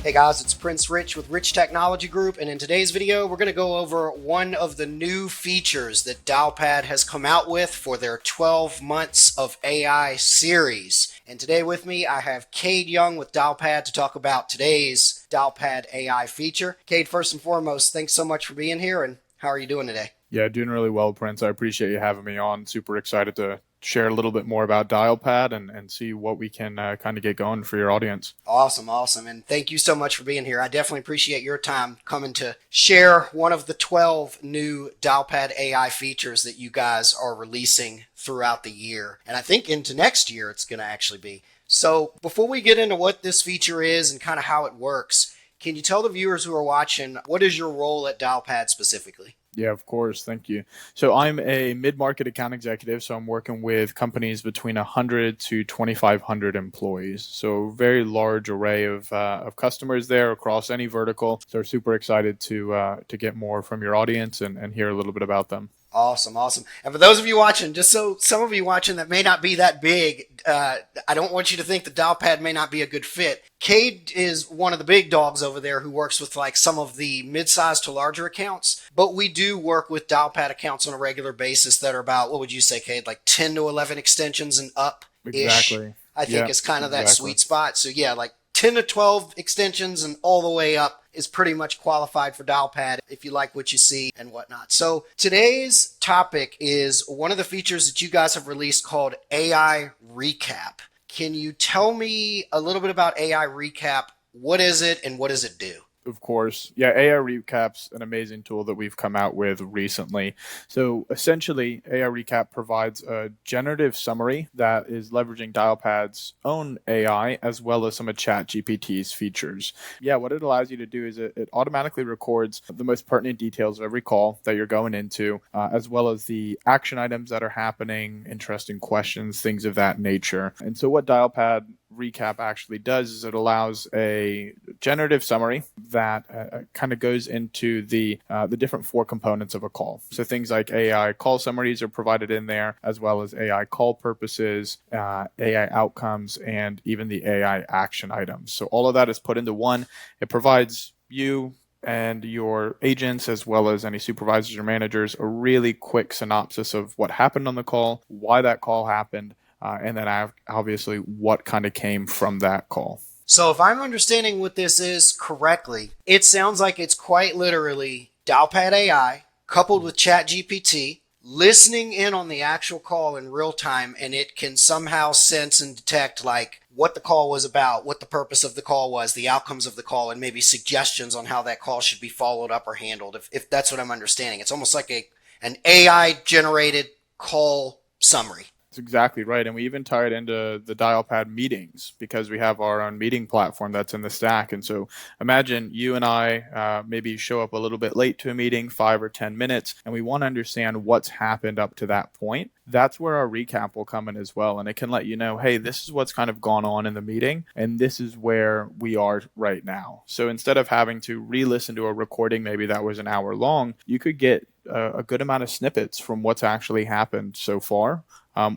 Hey guys, it's Prince Rich with Rich Technology Group, and in today's video, we're going to go over one of the new features that Dialpad has come out with for their 12 months of AI series. And today with me, I have Cade Young with Dialpad to talk about today's Dialpad AI feature. Cade, first and foremost, thanks so much for being here, and how are you doing today? Yeah, doing really well, Prince. I appreciate you having me on. Super excited to share a little bit more about Dialpad and see what we can kind of get going for your audience. Awesome. And thank you so much for being here. I definitely appreciate your time coming to share one of the 12 new Dialpad AI features that you guys are releasing throughout the year. And I think into next year it's going to actually be. So before we get into what this feature is and kind of how it works, can you tell the viewers who are watching, what is your role at Dialpad specifically? Yeah, of course. Thank you. So I'm a mid-market account executive. So I'm working with companies between 100 to 2,500 employees. So very large array of customers there across any vertical. So we're super excited to get more from your audience and hear a little bit about them. Awesome. And for those of you watching, just so some of you watching that may not be that big, I don't want you to think the Dialpad may not be a good fit. Cade is one of the big dogs over there who works with like some of the mid-sized to larger accounts, but we do work with Dialpad accounts on a regular basis that are about, what would you say, Cade, like 10 to 11 extensions and up-ish, Exactly. I think is kind of that Exactly. sweet spot. So yeah, like 10 to 12 extensions and all the way up is pretty much qualified for Dialpad if you like what you see and whatnot. So today's topic is one of the features that you guys have released called AI Recap. Can you tell me a little bit about AI Recap? What is it and what does it do? Of course. Yeah, AI Recap's an amazing tool that we've come out with recently. So essentially, AI Recap provides a generative summary that is leveraging Dialpad's own AI as well as some of ChatGPT's features. Yeah, what it allows you to do is it automatically records the most pertinent details of every call that you're going into, as well as the action items that are happening, interesting questions, things of that nature. And so what Dialpad Recap actually does is it allows a generative summary that kind of goes into the different four components of a call. So things like AI call summaries are provided in there, as well as AI call purposes, AI outcomes, and even the AI action items. So all of that is put into one. It provides you and your agents, as well as any supervisors or managers, a really quick synopsis of what happened on the call, why that call happened, and then obviously what kind of came from that call. So if I'm understanding what this is correctly, it sounds like it's quite literally Dialpad AI coupled with ChatGPT listening in on the actual call in real time, and it can somehow sense and detect like what the call was about, what the purpose of the call was, the outcomes of the call, and maybe suggestions on how that call should be followed up or handled. If that's what I'm understanding, it's almost like an AI generated call summary. That's exactly right. And we even tie it into the Dialpad meetings because we have our own meeting platform that's in the stack. And so imagine you and I maybe show up a little bit late to a meeting, 5 or 10 minutes, and we want to understand what's happened up to that point. That's where our recap will come in as well. And it can let you know, hey, this is what's kind of gone on in the meeting, and this is where we are right now. So instead of having to re-listen to a recording, maybe that was an hour long, you could get a good amount of snippets from what's actually happened so far,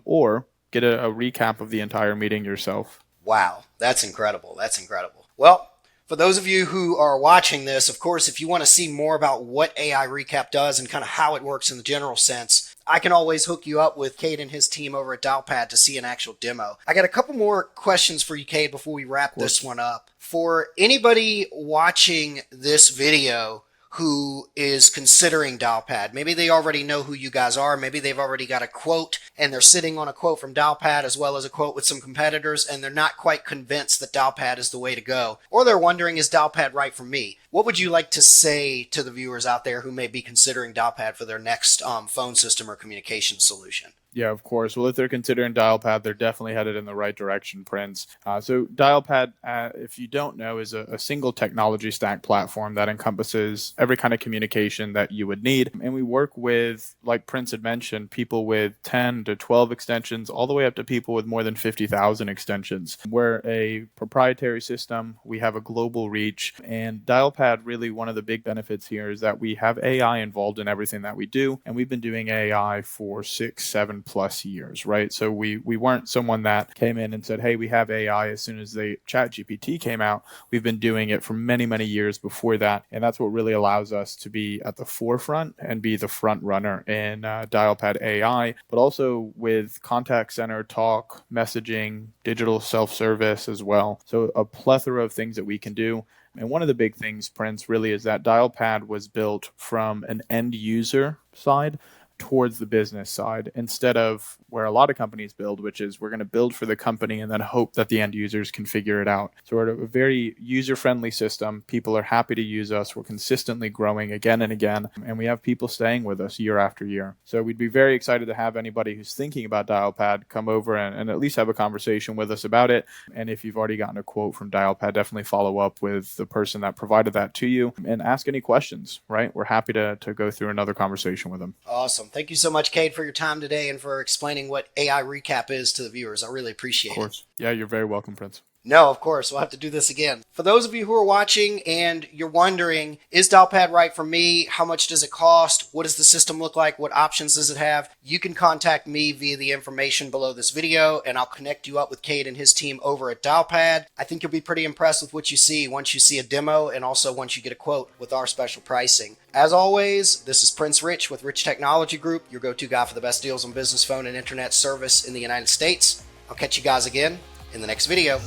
or get a recap of the entire meeting yourself. Wow, that's incredible. Well, for those of you who are watching this, of course, if you want to see more about what AI Recap does and kind of how it works in the general sense, I can always hook you up with Cade and his team over at Dialpad to see an actual demo. I got a couple more questions for you, Cade, before we wrap this one up. For anybody watching this video who is considering Dialpad, maybe they already know who you guys are, maybe they've already got a quote and they're sitting on a quote from Dialpad as well as a quote with some competitors, and they're not quite convinced that Dialpad is the way to go, or they're wondering, is Dialpad right for me? What would you like to say to the viewers out there who may be considering Dialpad for their next phone system or communication solution? Yeah, of course. Well, if they're considering Dialpad, they're definitely headed in the right direction, Prince. So Dialpad, if you don't know, is a single technology stack platform that encompasses every kind of communication that you would need. And we work with, like Prince had mentioned, people with 10 to 12 extensions, all the way up to people with more than 50,000 extensions. We're a proprietary system. We have a global reach. And Dialpad, really one of the big benefits here is that we have AI involved in everything that we do. And we've been doing AI for 6, 7 7+ years, right? So we weren't someone that came in and said, hey, we have AI as soon as the ChatGPT came out. We've been doing it for many, many years before that. And that's what really allows us to be at the forefront and be the front runner in Dialpad AI, but also with contact center talk, messaging, digital self-service as well. So a plethora of things that we can do. And one of the big things, Prince, really is that Dialpad was built from an end user side towards the business side instead of where a lot of companies build, which is we're going to build for the company and then hope that the end users can figure it out. So we're a very user-friendly system. People are happy to use us. We're consistently growing again and again, and we have people staying with us year after year. So we'd be very excited to have anybody who's thinking about Dialpad come over and at least have a conversation with us about it. And if you've already gotten a quote from Dialpad, definitely follow up with the person that provided that to you and ask any questions, right? We're happy to go through another conversation with them. Awesome. Thank you so much, Cade, for your time today and for explaining what AI recap is to the viewers. I really appreciate it. Of course. Yeah, you're very welcome, Prince. No, of course. We'll have to do this again. For those of you who are watching and you're wondering, is Dialpad right for me? How much does it cost? What does the system look like? What options does it have? You can contact me via the information below this video, and I'll connect you up with Cade and his team over at Dialpad. I think you'll be pretty impressed with what you see once you see a demo and also once you get a quote with our special pricing. As always, this is Prince Rich with Rich Technology Group, your go-to guy for the best deals on business phone and internet service in the United States. I'll catch you guys again in the next video.